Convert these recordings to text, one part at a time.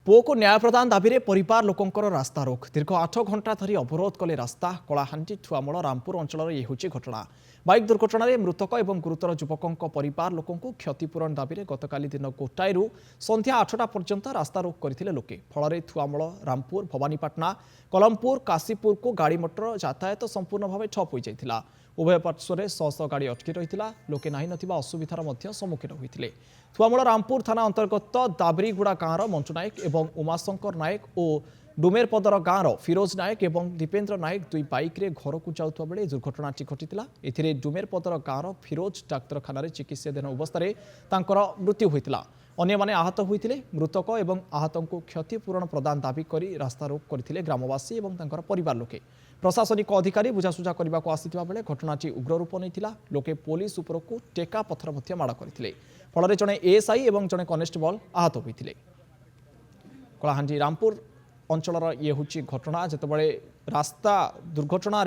पुओ को न्याय प्रदान दाबी में परिवार लोकंकर रास्ता रोक दीर्घ 8 घंटा धरी अवरोध कले रास्ता कलाहांडी ठुआमूल रामपुर अंचल ये हूँ घटना। बाइक दुर्घटना मृतक और गुरुतर युवकों परिवार लोक क्षतिपूरण दाबी में गतकाली दिन गोटाए संध्या 8टा पर्यंत रास्ता रोक करते लोके फल थुआमूल रामपुर भवानीपाटना कलमपुर काशीपुर को गाड़ी मोटर यातायात संपूर्ण भाव ठप हो जाता। उभय पार्श्वर शह शह गाड़ी अटकी रही लोके ना नथिबा असुविधार सम्मुखीन होते। थुआमूल रामपुर थाना अंतर्गत दाबरीगुड़ा गाँवर मंटू नायक और उमाशंकर नायक और डुमेरपदर गाँवर फिरोज नायक और दीपेन्द्र नायक दुई बाइक रे घर को जाऊा बेले दुर्घटनाटी घटी। एथिरे डुमेरपदर गाँवर फिरोज डाक्तखाना चिकित्साधीन अवस्था मृत्यु होता। अन्य माने आहत होते। मृतक और आहत को क्षतिपूरण प्रदान दाबी कर रास्ता रोक करते ग्रामवासी और परिवार लोके। प्रशासनिक अधिकारी बुझासुझा करने को आसिथिबा बेले घटनाटी उग्र रूप नहीं लोके पुलिस उपरकू टेका पत्थर माड़ करते फल जड़े एएसआई और जड़े कनेस्टेबल आहत होते। कलाहांडी रामपुर अंचल ये हूँ घटना जितेबाला रास्ता दुर्घटना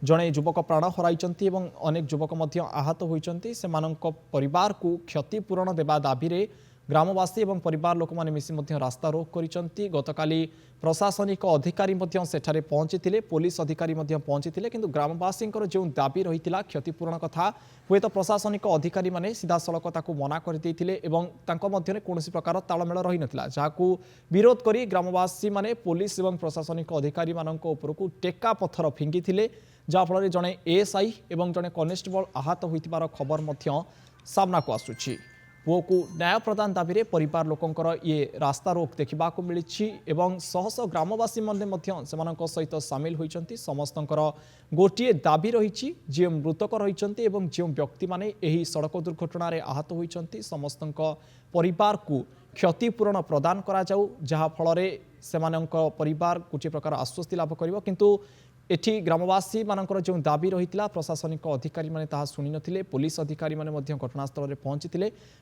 जड़े युवक प्राण हराई अनेक युवक आहत होती परिवार को क्षतिपूरण देवा दाबी में ग्रामवासी और परिवार लोक मैंने मिसी रास्ता रोक करिसेंती। गतकाली प्रशासनिक अधिकारी सेठारे पहुंची पुलिस अधिकारी पहुंची किंतु ग्रामवासी जो दाबी रही क्षतिपूरण कथा हुए तो प्रशासनिक अधिकारी माने सीधा सड़क ताकू मना करते कौन प्रकार तालमेल रही नाला जहां विरोध करी ग्रामवासी माने पुलिस और प्रशासनिक अधिकारी उपरकू टेका पत्थर फिंगी जहाँफल जड़े एएसआई और जड़े कनेस्टेबल आहत होइतिबार खबर सामना को आसुछि। पुओ को न्याय प्रदान दाबी में परिवार लोकंकर ये रास्ता रोक देखा मिली शह शह ग्रामवासी सहित सामिल होती। समस्तंकर गोटे दाबी रही जी मृतक रही जो व्यक्ति माने यही सड़क दुर्घटना आहत होती समस्त परिवार को क्षतिपूरण प्रदान करा जाऊ जहाँ फल से परिवार गोटे प्रकार आश्वस्ति लाभ कर किंतु एठी ग्रामवासी मानकर जो दाबी रही प्रशासनिक अधिकारी माने ताहा सुनी नथिले। पुलिस अधिकारी माने मध्य घटनास्थल में पहुंची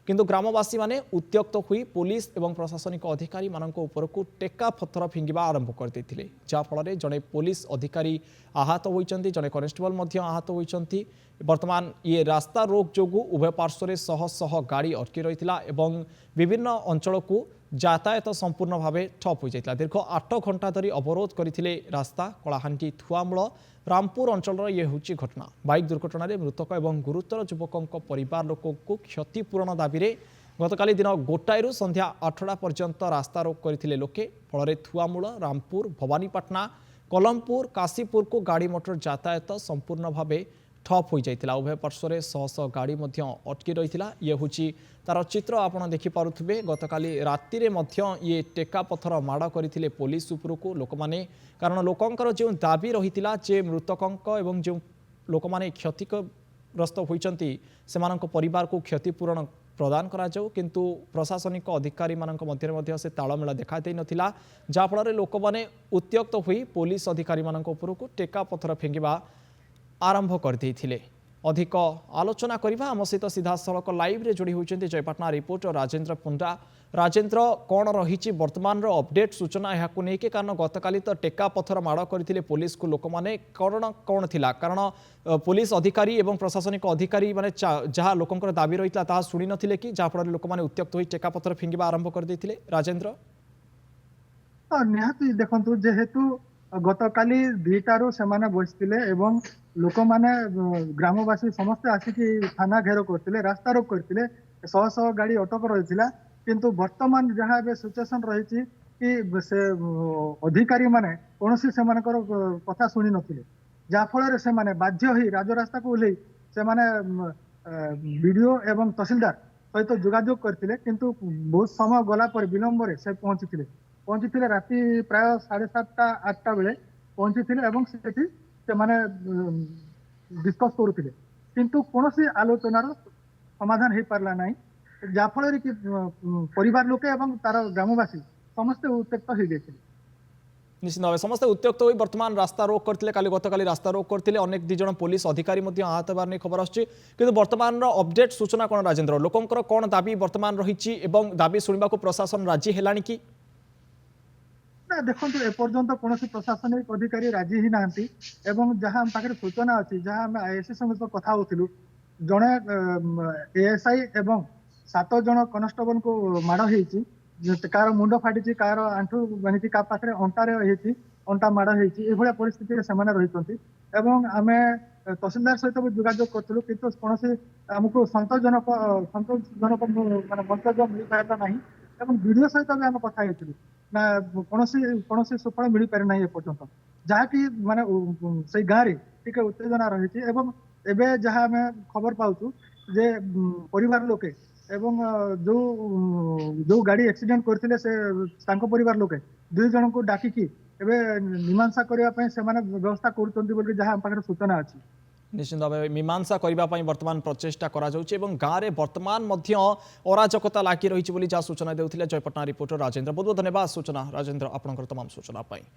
किंतु ग्रामवासी माने उत्यक्त हुई पुलिस एवं प्रशासनिक अधिकारी मानक उपरकू टेका पत्थर फिंगिबा आरंभ कर देथिले जहाँफल जड़े पुलिस अधिकारी आहत होइचंती जड़े कनेस्टेबल आहत होइचंती। वर्तमान ये रास्ता रोक जोगु उभय पार्श्वर शह शह गाड़ी अटकी रही एवं विभिन्न अंचल को यातायात संपूर्ण भाव ठप हो जाता। दीर्घ 8 घंटा धरी अवरोध करते रास्ता कलाहांडी थुआमूल रामपुर अंचल ये हूँ घटना। बाइक दुर्घटना मृतक और गुरुतर युवकों परिवार लोक को क्षतिपूरण दाबी में गतकाली दिन गोटाए संध्या 8टा पर्यंत रास्ता रोक करते लोके फल थुआमूल रामपुर भवानीपाटना कलमपुर काशीपुर को गाड़ी मोटर यातायात संपूर्ण भाव ठप हो जाता। उभय पार्श्वर शह शह गाड़ी अटकी रही ये हूँ तार चित्र आप देखिपे। गतकाली राति ये टेका पत्थर माड़ करते पुलिस उपरकू लोक मैंने कारण लोकंर जो दाबी रही जे मृतकों एवं जो लोक मैंने क्षतिग्रस्त होती से परिवार को क्षतिपूरण प्रदान करा जाऊ किंतु प्रशासनिक अधिकारी मानक मध्य से तालमेल देखा दे नथिला जहाँफल लोक मैंने उत्यक्त हुई पुलिस अधिकारी मानक उपरकू टेका पत्थर फिंगिबा आरंभ करते। अधिक आलोचना करबा आम सहित सीधा सड़क लाइव रे जोड़ी होती जयपाटना रिपोर्टर राजेंद्र पुंडा। राजेंद्र कौन रही वर्तमान अपडेट सूचना यहाँ नहीं कारण गतकाली तो टेका पत्थर माड़ करते पुलिस को लोक मैंने कौन थिला कारण पुलिस अधिकारी और प्रशासनिक अधिकारी माने जहाँ लोकंकर दाबी रही था शुणी नथिले कि जहाँफल लोक मैंने उत्यक्त होई टेका पत्थर फिंगिबा आरंभ करते। राजेंद्र निहाती देखंतु जेहेतु गतकाली 2टारू से बसते एवं लोक माने ग्रामवासी समस्ते आसिकी थाना घेर करते रास्ता रोक करते शह शह गाड़ी अटक रही किंतु वर्तमान जहाँ सिचुएसन रही कि से अधिकारी माने कौन से कथा शुणी नथिले जहाँफल से बाध्य ही राजरास्ता को ओह्लई से बीडीओ एवं तहसीलदार सहित जोगाजोग करते किंतु बहुत समय गला पर विलंब से पहुंची राति प्राय 7:30 8टा बेले पहुंची से माने डिस्कस करुले किंतु कौन सी आलोचनार समाधान हो पारला नहीं जहाँफल कि परिवार लोके एवं तार ग्रामवासी समस्ते उत्त्यक्त हो गए। निश्चित भाव समस्त उत्यक्त हो वर्तमान रास्ता रोक करते गतकाली रास्ता रोक करते अनेक दिज पुलिस अधिकारी आहत होवार खबर आसुच्छी किंतु वर्तमान अपडेट सूचना कौन राजेंद्र लोकंकर कौन दाबी वर्तमान रही दाबी शुणा प्रशासन राजी है कि देखो एपर्यंत कौन प्रशासनिक अधिकारी राजी ही ना जहाँ पाखे सूचना अच्छी जहाँ आम आईएससी सहित कथा होलु जड़े एएसआई एवं 7 जन कनेस्टेबल को माड़ हो କାହାର ମୁଣ୍ଡ ଫାଟିଛି, କାହାର ଆଣ୍ଠୁ ଭାଙ୍ଗିଛି, କାହା ପାଖରେ ଅଣ୍ଟାରେ ହେଇଛି, ଅଣ୍ଟା ମାଡ଼ ହେଇଛି, ଏଭଳିଆ ପରିସ୍ଥିତିରେ ସେମାନେ ରହିଛନ୍ତି। ଏବଂ ଆମେ ତହସିଲଦାର ସହିତ ବି ଯୋଗାଯୋଗ କରିଥିଲୁ, କିନ୍ତୁ କୌଣସି ଆମକୁ ସନ୍ତୋଷଜନକ ମାନେ ମନ୍ତବ୍ୟ ମିଳିପାରିଲା ନାହିଁ। ଏବଂ ବିଡିଓ ସହିତ ବି ଆମେ କଥା ହେଇଥିଲୁ, ନା କୌଣସି ସୁଫଳ ମିଳିପାରି ନାହିଁ ଏପର୍ଯ୍ୟନ୍ତ, ଯାହାକି ମାନେ ସେଇ ଗାଁରେ ଟିକେ ଉତ୍ତେଜନା ରହିଛି। ଏବଂ ଏବେ ଯାହା ଆମେ ଖବର ପାଉଛୁ ଯେ ପରିବାର ଲୋକେ ଏବଂ ଯୋଉ ଗାଡି ଆକ୍ସିଡେଣ୍ଟ କରିଥିଲେ ସେ ତାଙ୍କ ପରିବାର ଲୋକେ 2 ଜଣଙ୍କୁ ଡାକିକି ଏବେ ମୀମାଂସା କରିବା ପାଇଁ ସେମାନେ ବ୍ୟବସ୍ଥା କରୁଛନ୍ତି ବୋଲି ଯାହା ଆମ ପାଖରେ ସୂଚନା ଅଛି। निश्चित भाव मीमांसा करने बर्तमान प्रचेषा गाँव में बर्तमान अराजकता लगी रही जहाँ सूचना देते जयपटना रिपोर्टर राजेन्द्र। बहुत बहुत धन्यवाद सूचना राजेन्द्र, आपंकर तमाम सूचना।